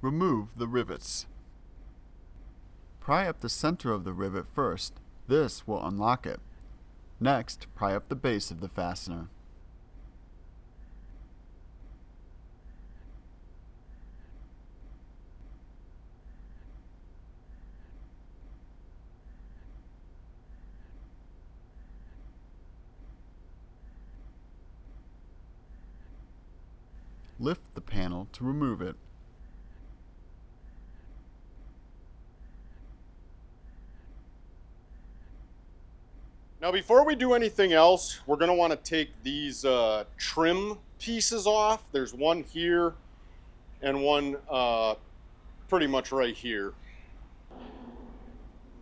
Remove the rivets. Pry up the center of the rivet first. This will unlock it. Next, pry up the base of the fastener. Lift the panel to remove it. Now before we do anything else, we're going to want to take these trim pieces off. There's one here and one pretty much right here.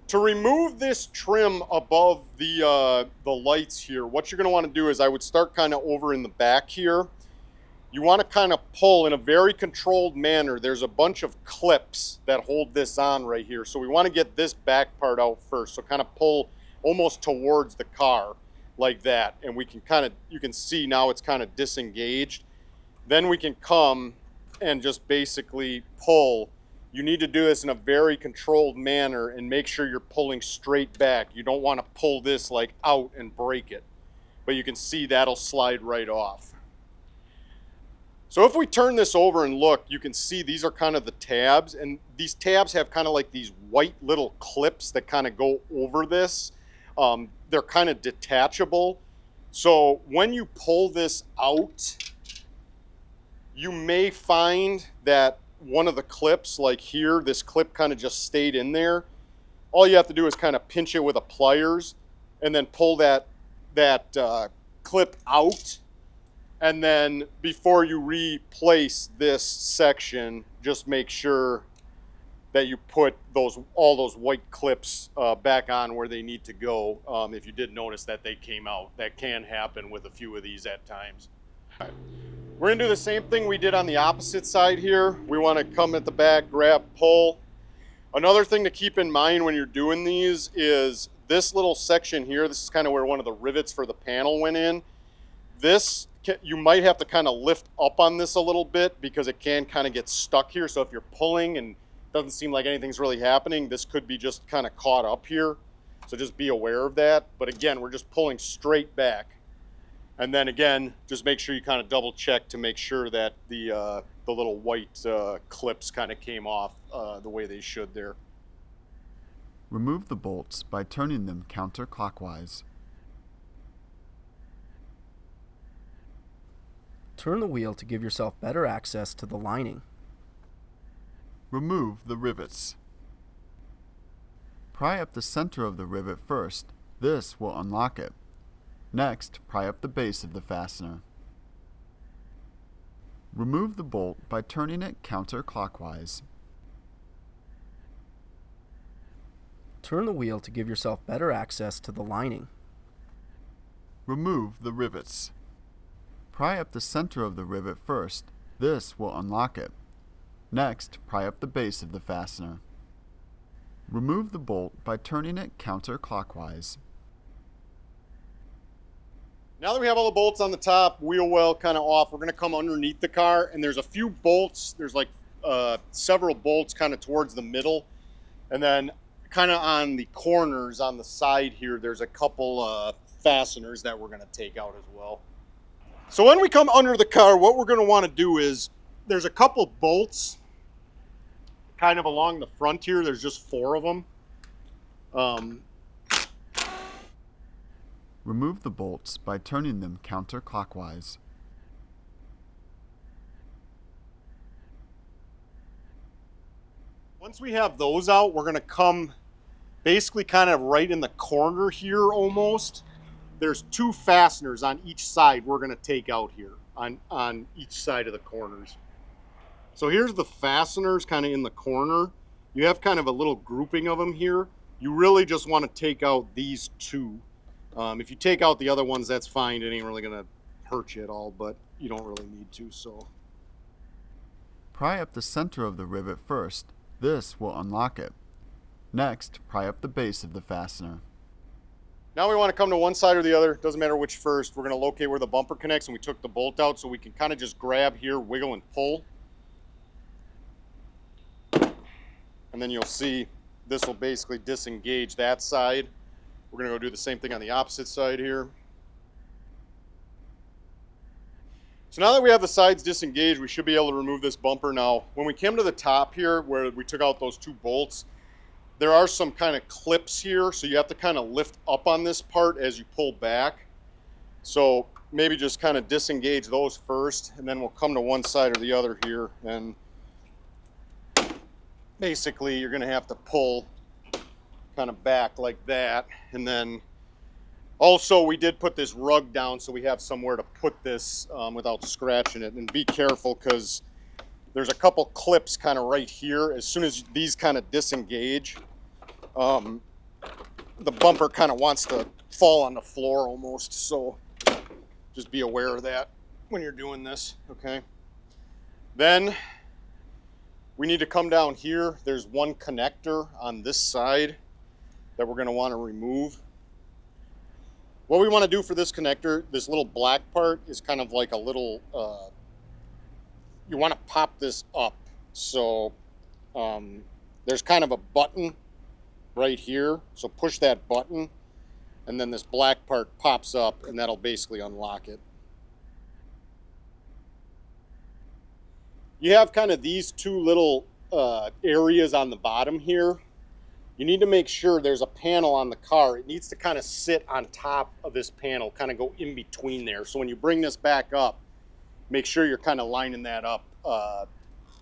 To remove this trim above the lights here, what you're going to want to do is I would start kind of over in the back here. You want to kind of pull in a very controlled manner. There's a bunch of clips that hold this on right here. So we want to get this back part out first. So kind of pull almost towards the car like that. And we can kind of, you can see now it's kind of disengaged. Then we can come and just basically pull. You need to do this in a very controlled manner and make sure you're pulling straight back. You don't want to pull this like out and break it. But you can see that'll slide right off. So if we turn this over and look, you can see these are kind of the tabs, and these tabs have kind of like these white little clips that kind of go over this. They're kind of detachable. So when you pull this out, you may find that one of the clips, like here, this clip kind of just stayed in there. All you have to do is kind of pinch it with a pliers and then pull that clip out. And then before you replace this section, just make sure that you put all those white clips back on where they need to go. If you did notice that they came out, that can happen with a few of these at times. All right. We're gonna do the same thing we did on the opposite side here. We wanna come at the back, grab, pull. Another thing to keep in mind when you're doing these is this little section here. This is kind of where one of the rivets for the panel went in. This, you might have to kind of lift up on this a little bit because it can kind of get stuck here. So if you're pulling and it doesn't seem like anything's really happening, this could be just kind of caught up here. So just be aware of that. But again, we're just pulling straight back. And then again, just make sure you kind of double check to make sure that the little white clips kind of came off the way they should there. Remove the bolts by turning them counterclockwise. Turn the wheel to give yourself better access to the lining. Remove the rivets. Pry up the center of the rivet first. This will unlock it. Next, pry up the base of the fastener. Remove the bolt by turning it counterclockwise. Turn the wheel to give yourself better access to the lining. Remove the rivets. Pry up the center of the rivet first. This will unlock it. Next, pry up the base of the fastener. Remove the bolt by turning it counterclockwise. Now that we have all the bolts on the top, wheel well kind of off, we're going to come underneath the car, and there's a few bolts. There's like several bolts kind of towards the middle, and then kind of on the corners on the side here, there's a couple fasteners that we're going to take out as well. So when we come under the car, what we're going to want to do is, there's a couple bolts kind of along the front here. There's just 4 of them. Remove the bolts by turning them counterclockwise. Once we have those out, we're going to come basically kind of right in the corner here almost. There's 2 fasteners on each side we're going to take out here on each side of the corners. So here's the fasteners kind of in the corner. You have kind of a little grouping of them here. You really just want to take out these 2. If you take out the other ones, that's fine. It ain't really going to hurt you at all, but you don't really need to. So Pry up the center of the rivet first. This will unlock it. Next, pry up the base of the fastener. now we want to come to one side or the other. Doesn't matter which first. We're going to locate where the bumper connects, and we took the bolt out so we can kind of just grab here, wiggle, and pull. and then you'll see this will basically disengage that side. We're gonna go do the same thing on the opposite side here. So now that we have the sides disengaged, we should be able to remove this bumper. Now, when we came to the top here, where we took out those 2 bolts, there are some kind of clips here, so you have to kind of lift up on this part as you pull back. So maybe just kind of disengage those first, and then we'll come to one side or the other here, and basically you're gonna have to pull kind of back like that. And then also we did put this rug down so we have somewhere to put this without scratching it. And be careful, because there's a couple clips kind of right here. As soon as these kind of disengage, the bumper kind of wants to fall on the floor almost. So just be aware of that when you're doing this, okay? Then we need to come down here. There's one connector on this side that we're gonna wanna remove. What we wanna do for this connector, this little black part is kind of like a little, you wanna pop this up. So there's kind of a button right here. So push that button, and then this black part pops up, and that'll basically unlock it. You have kind of these 2 little areas on the bottom here. You need to make sure there's a panel on the car. It needs to kind of sit on top of this panel, kind of go in between there. So when you bring this back up, make sure you're kind of lining that up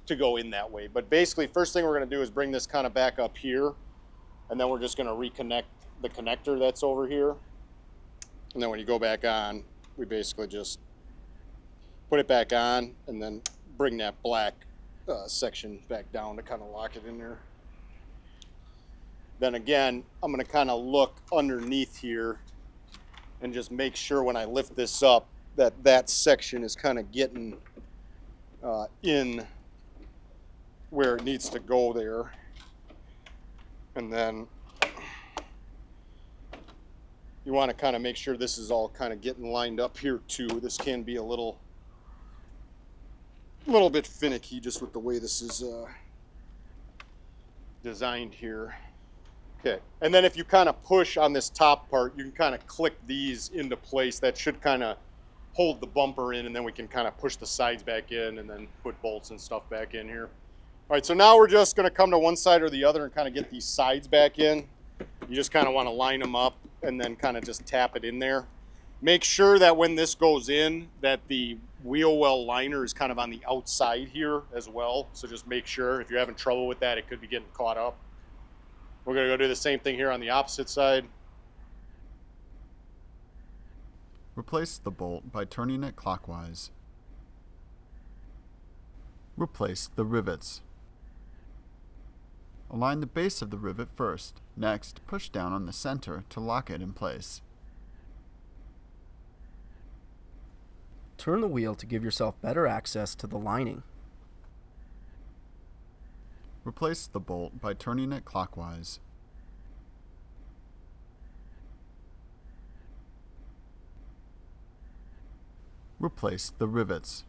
to go in that way. But basically, first thing we're going to do is bring this kind of back up here, and then we're just going to reconnect the connector that's over here. And then when you go back on, we basically just put it back on, and then bring that black section back down to kind of lock it in there. Then again, I'm going to kind of look underneath here and just make sure when I lift this up that that section is kind of getting in where it needs to go there. And then you want to kind of make sure this is all kind of getting lined up here too. This can be a little bit finicky just with the way this is designed here. Okay, and then if you kind of push on this top part, you can kind of click these into place. That should kind of hold the bumper in, and then we can kind of push the sides back in and then put bolts and stuff back in here. All right, so now we're just going to come to one side or the other and kind of get these sides back in. You just kind of want to line them up and then kind of just tap it in there. Make sure that when this goes in, that the wheel well liner is kind of on the outside here as well. So just make sure. If you're having trouble with that, it could be getting caught up. We're going to go do the same thing here on the opposite side. Replace the bolt by turning it clockwise. Replace the rivets. Align the base of the rivet first. Next, push down on the center to lock it in place. Turn the wheel to give yourself better access to the lining. Replace the bolt by turning it clockwise. Replace the rivets.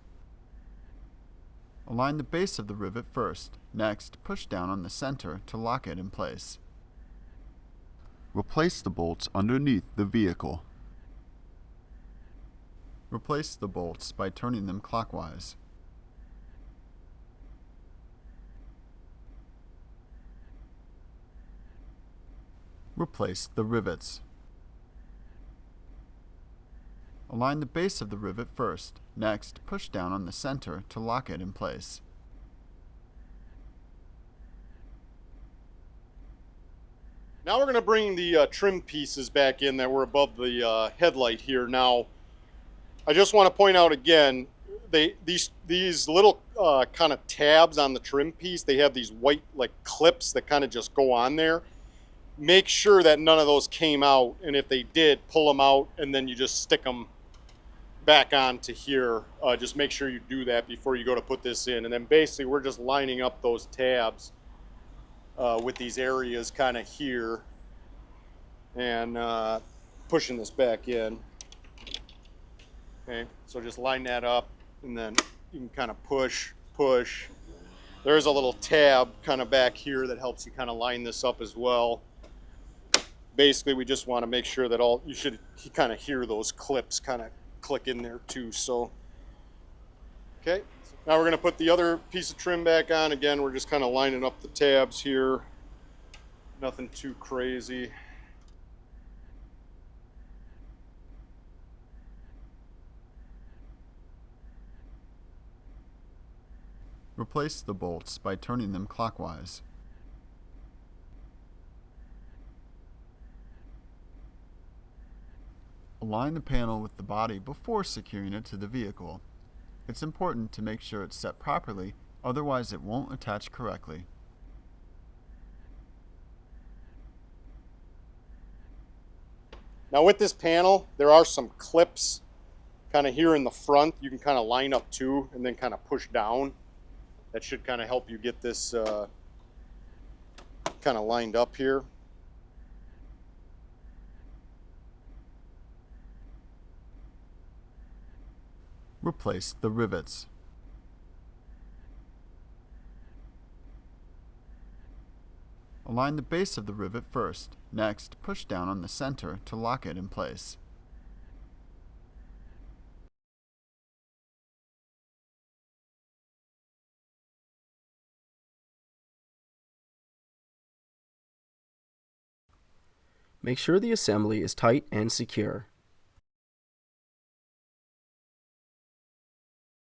Align the base of the rivet first. Next, push down on the center to lock it in place. Replace the bolts underneath the vehicle. Replace the bolts by turning them clockwise. Replace the rivets. Align the base of the rivet first. Next, push down on the center to lock it in place. Now we're going to bring the trim pieces back in that were above the headlight here. Now, I just want to point out again, these little kind of tabs on the trim piece, they have these white like clips that kind of just go on there. Make sure that none of those came out, and if they did, pull them out, and then you just stick them back onto here. Just make sure you do that before you go to put this in. And then basically we're just lining up those tabs with these areas kind of here and pushing this back in. Okay, so just line that up, and then you can kind of push, There's a little tab kind of back here that helps you kind of line this up as well. Basically, we just want to make sure that you should kind of hear those clips kind of click in there too. So, okay. Now we're going to put the other piece of trim back on. Again, we're just kind of lining up the tabs here. Nothing too crazy. Replace the bolts by turning them clockwise. Align the panel with the body before securing it to the vehicle. It's important to make sure it's set properly, otherwise it won't attach correctly. Now with this panel, there are some clips kind of here in the front. You can kind of line up too and then kind of push down. That should kind of help you get this kind of lined up here. Replace the rivets. Align the base of the rivet first. Next, push down on the center to lock it in place. Make sure the assembly is tight and secure.